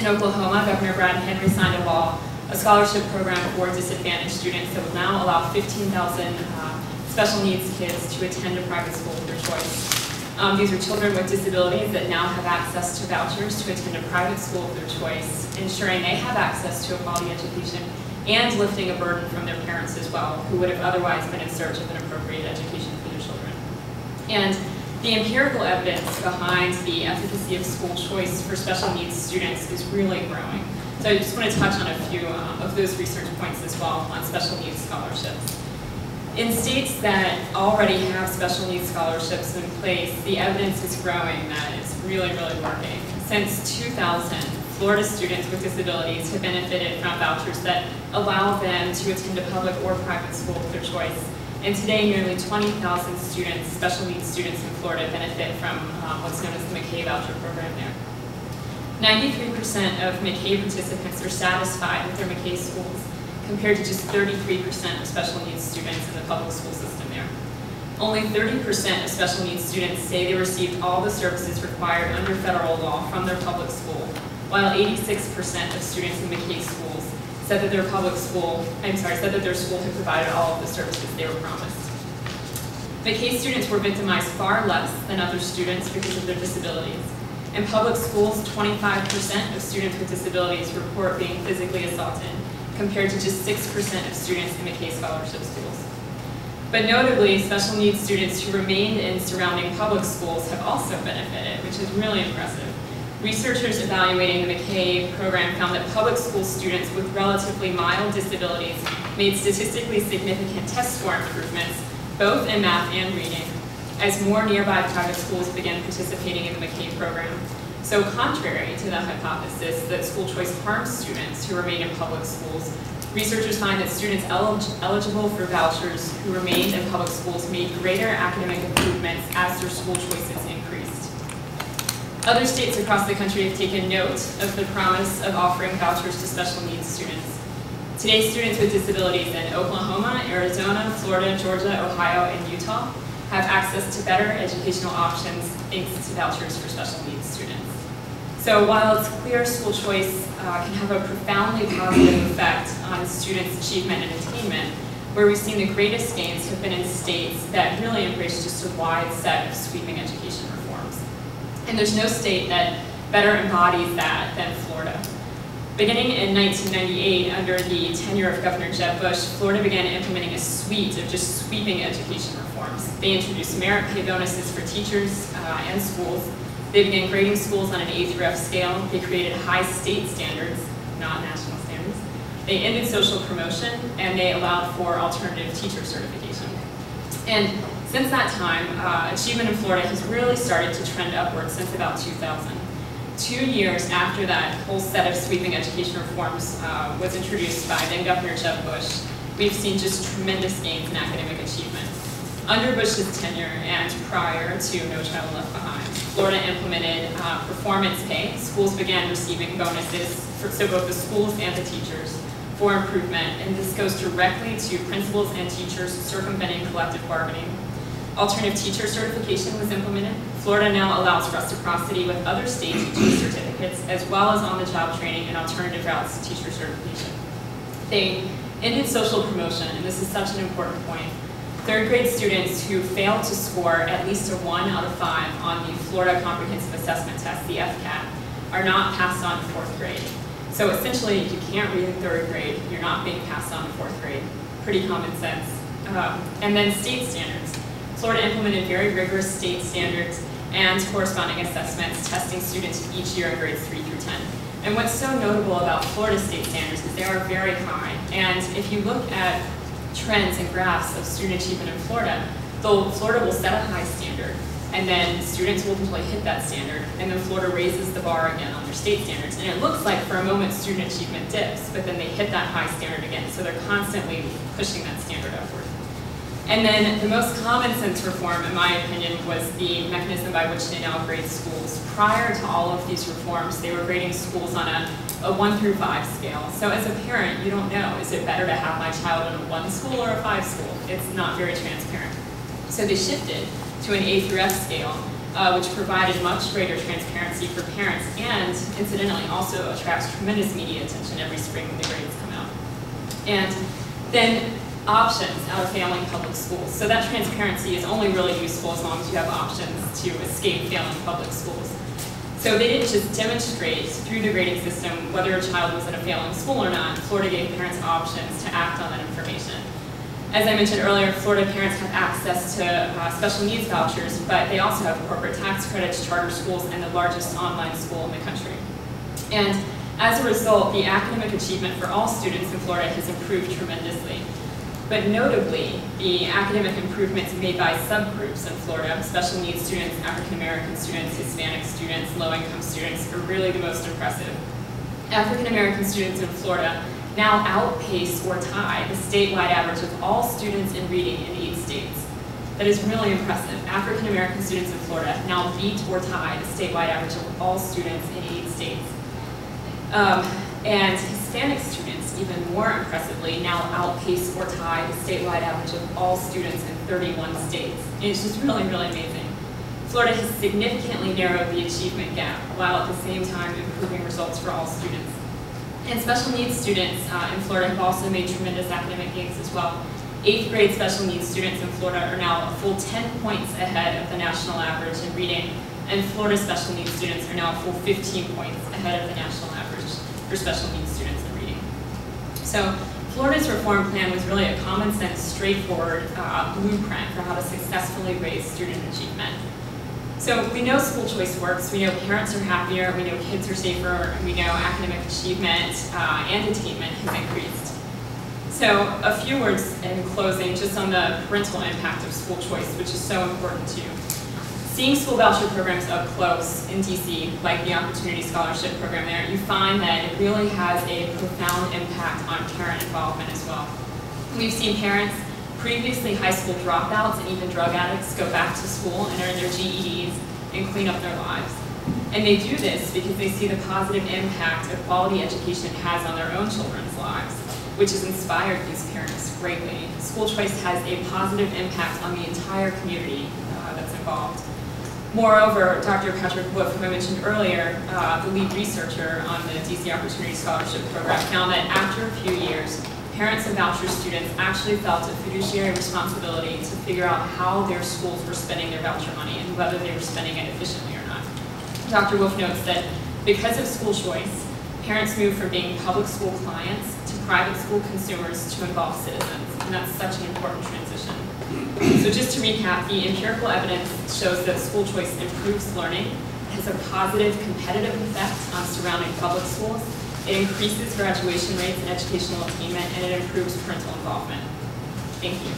In Oklahoma, Governor Brad Henry signed a law, a scholarship program for disadvantaged students that will now allow 15,000 special needs kids to attend a private school of their choice. These are children with disabilities that now have access to vouchers to attend a private school of their choice, ensuring they have access to a quality education and lifting a burden from their parents as well, who would have otherwise been in search of an appropriate education for their children. And the empirical evidence behind the efficacy of school choice for special needs students is really growing. So I just want to touch on a few of those research points as well on special needs scholarships. In states that already have special needs scholarships in place, the evidence is growing that it's really, really working. Since 2000, Florida students with disabilities have benefited from vouchers that allow them to attend a public or private school of their choice. And today, nearly 20,000 students, special needs students in Florida, benefit from what's known as the McKay voucher program there. 93% of McKay participants are satisfied with their McKay schools, compared to just 33% of special needs students in the public school system there. Only 30% of special needs students say they received all the services required under federal law from their public school, while 86% of students in McKay schools said that their school had provided all of the services they were promised. McKay students were victimized far less than other students because of their disabilities. In public schools, 25% of students with disabilities report being physically assaulted, compared to just 6% of students in McKay scholarship schools. But notably, special needs students who remained in surrounding public schools have also benefited, which is really impressive. Researchers evaluating the McKay program found that public school students with relatively mild disabilities made statistically significant test score improvements, both in math and reading, as more nearby private schools began participating in the McKay program. So contrary to the hypothesis that school choice harms students who remain in public schools, researchers find that students eligible for vouchers who remained in public schools made greater academic improvements as their school choices increased. Other states across the country have taken note of the promise of offering vouchers to special needs students. Today, students with disabilities in Oklahoma, Arizona, Florida, Georgia, Ohio, and Utah have access to better educational options thanks to vouchers for special needs students. So while it's clear school choice can have a profoundly positive effect on students' achievement and attainment, where we've seen the greatest gains have been in states that really embrace just a wide set of sweeping education reforms. And there's no state that better embodies that than Florida. Beginning in 1998, under the tenure of Governor Jeb Bush, Florida began implementing a suite of just sweeping education reforms. They introduced merit pay bonuses for teachers and schools. They began grading schools on an A through F scale. They created high state standards, not national standards. They ended social promotion, and they allowed for alternative teacher certification. And since that time, achievement in Florida has really started to trend upwards since about 2000. 2 years after that whole set of sweeping education reforms was introduced by then Governor Jeb Bush, we've seen just tremendous gains in academic achievement. Under Bush's tenure and prior to No Child Left Behind, Florida implemented performance pay. Schools began receiving bonuses, so both the schools and the teachers, for improvement, and this goes directly to principals and teachers circumventing collective bargaining. Alternative teacher certification was implemented. Florida now allows reciprocity with other state teaching certificates, as well as on-the-job training and alternative routes to teacher certification. They ended social promotion, and this is such an important point. Third grade students who failed to score at least a 1 out of 5 on the Florida Comprehensive Assessment Test, the FCAT, are not passed on to 4th grade. So essentially, if you can't read in 3rd grade, you're not being passed on to 4th grade. Pretty common sense. And then state standards. Florida implemented very rigorous state standards and corresponding assessments, testing students each year in grades 3 through 10. And what's so notable about Florida state standards is they are very high. And if you look at trends and graphs of student achievement in Florida, Florida will set a high standard, and then students will usually hit that standard, and then Florida raises the bar again on their state standards. And it looks like for a moment student achievement dips, but then they hit that high standard again, so they're constantly pushing that standard upward. And then the most common sense reform, in my opinion, was the mechanism by which they now grade schools. Prior to all of these reforms, they were grading schools on a 1 through 5 scale. So as a parent, you don't know, is it better to have my child in a 1 school or a 5 school? It's not very transparent. So they shifted to an A through F scale, which provided much greater transparency for parents and, incidentally, also attracts tremendous media attention every spring when the grades come out. And then options out of failing public schools. So that transparency is only really useful as long as you have options to escape failing public schools. So they didn't just demonstrate through the grading system whether a child was in a failing school or not. Florida gave parents options to act on that information. As I mentioned earlier, Florida parents have access to special needs vouchers, but they also have corporate tax credits, charter schools, and the largest online school in the country. And as a result, the academic achievement for all students in Florida has improved tremendously. But notably, the academic improvements made by subgroups in Florida, special needs students, African American students, Hispanic students, low-income students, are really the most impressive. African American students in Florida now outpace or tie the statewide average of all students in reading in 8 states. That is really impressive. African American students in Florida now beat or tie the statewide average of all students in 8 states. And Hispanic students, even more impressively, now outpace or tie the statewide average of all students in 31 states. And it's just really, really amazing. Florida has significantly narrowed the achievement gap, while at the same time improving results for all students. And special needs students in Florida have also made tremendous academic gains as well. 8th grade special needs students in Florida are now a full 10 points ahead of the national average in reading, and Florida special needs students are now a full 15 points ahead of the national average for special needs students in reading. So Florida's reform plan was really a common sense, straightforward blueprint for how to successfully raise student achievement. So we know school choice works, we know parents are happier, we know kids are safer, we know academic achievement and attainment has increased. So a few words in closing just on the parental impact of school choice, which is so important too. Seeing school voucher programs up close in DC, like the Opportunity Scholarship program there, you find that it really has a profound impact on parent involvement as well. We've seen parents, previously high school dropouts and even drug addicts, go back to school and earn their GEDs and clean up their lives. And they do this because they see the positive impact a quality education has on their own children's lives, which has inspired these parents greatly. School choice has a positive impact on the entire community that's involved. Moreover, Dr. Patrick Wolf, who I mentioned earlier, the lead researcher on the DC Opportunity Scholarship program, found that after a few years, parents of voucher students actually felt a fiduciary responsibility to figure out how their schools were spending their voucher money and whether they were spending it efficiently or not. Dr. Wolf notes that because of school choice, parents move from being public school clients to private school consumers to involved citizens, and that's such an important transition. So just to recap, the empirical evidence shows that school choice improves learning, has a positive competitive effect on surrounding public schools, it increases graduation rates and educational attainment, and it improves parental involvement. Thank you.